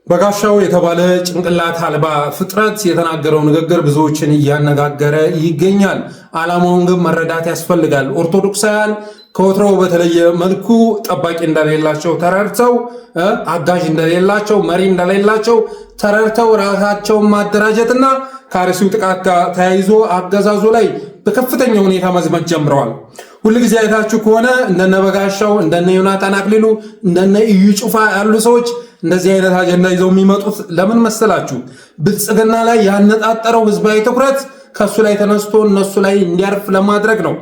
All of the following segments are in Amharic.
በጋሻው የተባለ ጭንቅላት አልባ ፍጥረት የተናገረው ንግግር ብዙዎችን እያነጋገረ ይገኛል። ዓላማውን ግን መረዳት ያስፈልጋል። ኦርቶዶክሳውያን ከወትሮው በተለየ መልኩ ጠባቂ እንደሌላቸው ተረድተው፣ አጋዥ እንደሌላቸው፣ መሪ እንደሌላቸው ተረድተው ራሳቸውን ማደራጀትና ከአርሲው ጥቃት ጋር ተያይዞ አገዛዙ ላይ በከፍተኛ ሁኔታ መዝመት ጀምረዋል። ሁልጊዜ አይታችሁ ከሆነ እንደነ በጋሻው እንደነ ዮናታን አክሊሉ እንደነ እዩ ጩፋ ያሉ ሰዎች እንደዚህ አይነት አጀንዳ ይዘው የሚመጡት ለምን መሰላችሁ? ብልጽግና ላይ ያነጣጠረው ህዝባዊ ትኩረት ከሱ ላይ ተነስቶ እነሱ ላይ እንዲያርፍ ለማድረግ ነው።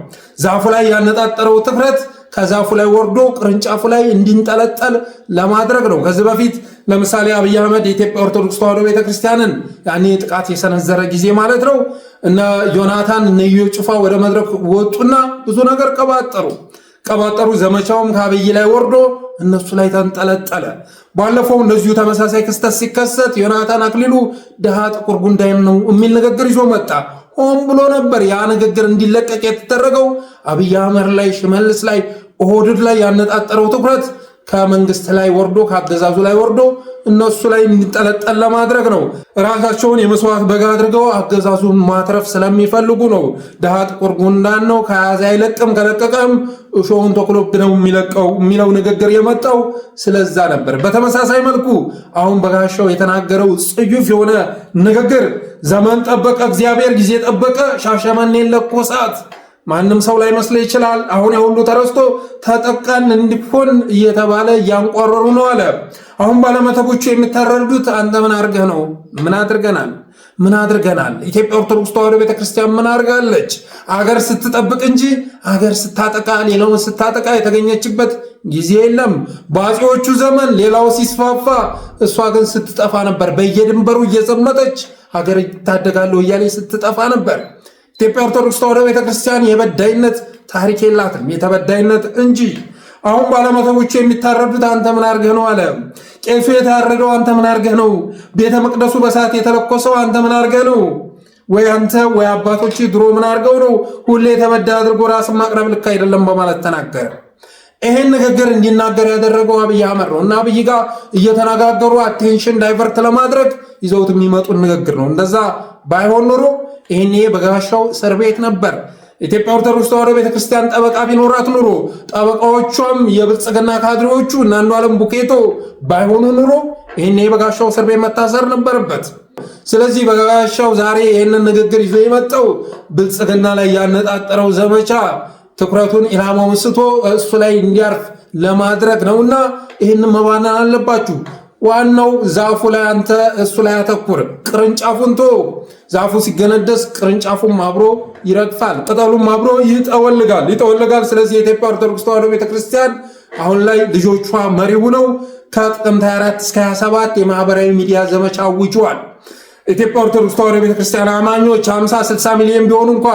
ዛፉ ላይ ያነጣጠረው ትኩረት ከዛፉ ላይ ወርዶ ቅርንጫፉ ላይ እንዲንጠለጠል ለማድረግ ነው። ከዚህ በፊት ለምሳሌ አብይ አህመድ የኢትዮጵያ ኦርቶዶክስ ተዋሕዶ ቤተክርስቲያንን ያኔ ጥቃት የሰነዘረ ጊዜ ማለት ነው እና ዮናታን እነ እዩ ጩፋ ወደ መድረክ ወጡና ብዙ ነገር ቀባጠሩ። ዘመቻውም ከአብይ ላይ ወርዶ እነሱ ላይ ተንጠለጠለ። ባለፈው እንደዚሁ ተመሳሳይ ክስተት ሲከሰት ዮናታን አክሊሉ ድሃ ጥቁር ጉንዳይም ነው የሚል ንግግር ይዞ መጣ። ሆን ብሎ ነበር ያ ንግግር እንዲለቀቅ የተደረገው። አብይ አህመድ ላይ፣ ሽመልስ ላይ፣ ኦህዴድ ላይ ያነጣጠረው ትኩረት ከመንግስት ላይ ወርዶ ከአገዛዙ ላይ ወርዶ እነሱ ላይ እንዲጠለጠል ለማድረግ ነው። ራሳቸውን የመስዋዕት በግ አድርገው አገዛዙን ማትረፍ ስለሚፈልጉ ነው። ድሃ ጥቁር ጉንዳን ነው ከያዘ አይለቅም ከለቀቀም እሾሁን ተኩሎብ ነው የሚለው ንግግር የመጣው ስለዛ ነበር። በተመሳሳይ መልኩ አሁን በጋሻው የተናገረው ጽዩፍ የሆነ ንግግር ዘመን ጠበቀ፣ እግዚአብሔር ጊዜ ጠበቀ፣ ሻሸመኔን ለኮሳት ማንም ሰው ላይ መስለ ይችላል። አሁን ያሁሉ ተረስቶ ተጠቃን እንዲሆን እየተባለ እያንቋረሩ ነው አለ። አሁን ባለመተቦቹ የሚታረዱት አንተ ምን አድርገህ ነው? ምን አድርገናል? ኢትዮጵያ ኦርቶዶክስ ተዋሕዶ ቤተክርስቲያን ምን አድርጋለች? አገር ስትጠብቅ እንጂ አገር ስታጠቃ፣ ሌላውን ስታጠቃ የተገኘችበት ጊዜ የለም። በአፄዎቹ ዘመን ሌላው ሲስፋፋ እሷ ግን ስትጠፋ ነበር። በየድንበሩ እየዘመተች ሀገር ይታደጋለሁ እያለች ስትጠፋ ነበር። ኢትዮጵያ ኦርቶዶክስ ተዋሕዶ ቤተክርስቲያን የበዳይነት ታሪክ የላትም፣ የተበዳይነት እንጂ። አሁን ባለመተቦቹ የሚታረዱት አንተ ምን አድርገህ ነው አለ። ቄሱ የታረደው አንተ ምን አድርገህ ነው? ቤተ መቅደሱ በሳት የተለኮሰው አንተ ምን አድርገህ ነው? ወይ አንተ ወይ አባቶች ድሮ ምን አድርገው ነው? ሁሌ የተበዳይ አድርጎ ራስን ማቅረብ ልክ አይደለም በማለት ተናገረ። ይሄን ንግግር እንዲናገር ያደረገው አብይ አህመድ ነው እና አብይ ጋር እየተነጋገሩ አቴንሽን ዳይቨርት ለማድረግ ይዘውት የሚመጡት ንግግር ነው። እንደዛ ባይሆን ኖሮ ይሄኔ በጋሻው እስር ቤት ነበር። ኢትዮጵያ ኦርቶዶክስ ተዋሕዶ ቤተክርስቲያን ጠበቃ ቢኖራት ኑሮ ጠበቃዎቿም የብልጽግና ካድሬዎቹ እና አንዱዓለም ቡኬቶ ባይሆኑ ኑሮ ይሄኔ በጋሻው እስር ቤት መታሰር ነበረበት። ስለዚህ በጋሻው ዛሬ ይሄንን ንግግር ይዞ የመጣው ብልጽግና ላይ ያነጣጠረው ዘመቻ ትኩረቱን ኢላማውን ስቶ እሱ ላይ እንዲያርፍ ለማድረግ ነውና ይሄንን መባናን አለባችሁ። ዋናው ዛፉ ላይ አንተ እሱ ላይ አተኩር። ቅርንጫፉን ዛፉ ሲገነደስ ቅርንጫፉም አብሮ ይረግፋል፣ ቅጠሉም አብሮ ይጠወልጋል። ስለዚህ የኢትዮጵያ ኦርቶዶክስ ተዋሕዶ ቤተክርስቲያን አሁን ላይ ልጆቿ መሪ ሆነው ከጥቅምት 24 እስከ 27 የማህበራዊ ሚዲያ ዘመቻ አውጇል። ኢትዮጵያ ኦርቶዶክስ ተዋሕዶ ቤተክርስቲያን አማኞች 50-60 ሚሊዮን ቢሆኑ እንኳ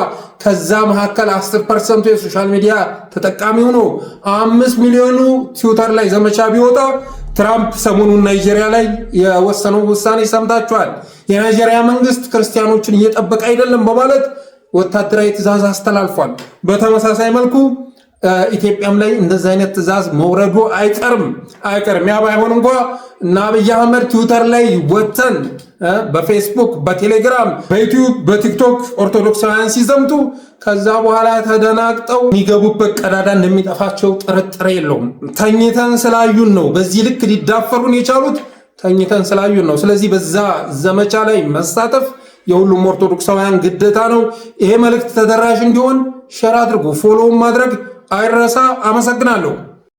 ከዛ መካከል 10% የሶሻል ሚዲያ ተጠቃሚ ሆኖ 5 ሚሊዮኑ ትዊተር ላይ ዘመቻ ቢወጣ ትራምፕ ሰሞኑን ናይጄሪያ ላይ የወሰነው ውሳኔ ሰምታችኋል። የናይጄሪያ መንግስት ክርስቲያኖችን እየጠበቀ አይደለም በማለት ወታደራዊ ትዕዛዝ አስተላልፏል። በተመሳሳይ መልኩ ኢትዮጵያም ላይ እንደዚህ አይነት ትዕዛዝ መውረዱ አይቀርም። ያ ባይሆን እንኳ እና አብይ አህመድ ትዊተር ላይ ወተን በፌስቡክ፣ በቴሌግራም፣ በዩቲዩብ፣ በቲክቶክ ኦርቶዶክሳውያን ሲዘምቱ ከዛ በኋላ ተደናግጠው የሚገቡበት ቀዳዳ እንደሚጠፋቸው ጥርጥር የለውም። ተኝተን ስላዩን ነው በዚህ ልክ ሊዳፈሩን የቻሉት፣ ተኝተን ስላዩን ነው። ስለዚህ በዛ ዘመቻ ላይ መሳተፍ የሁሉም ኦርቶዶክሳውያን ግዴታ ነው። ይሄ መልእክት ተደራሽ እንዲሆን ሼር አድርጉ፣ ፎሎው ማድረግ አይረሳ። አመሰግናለሁ።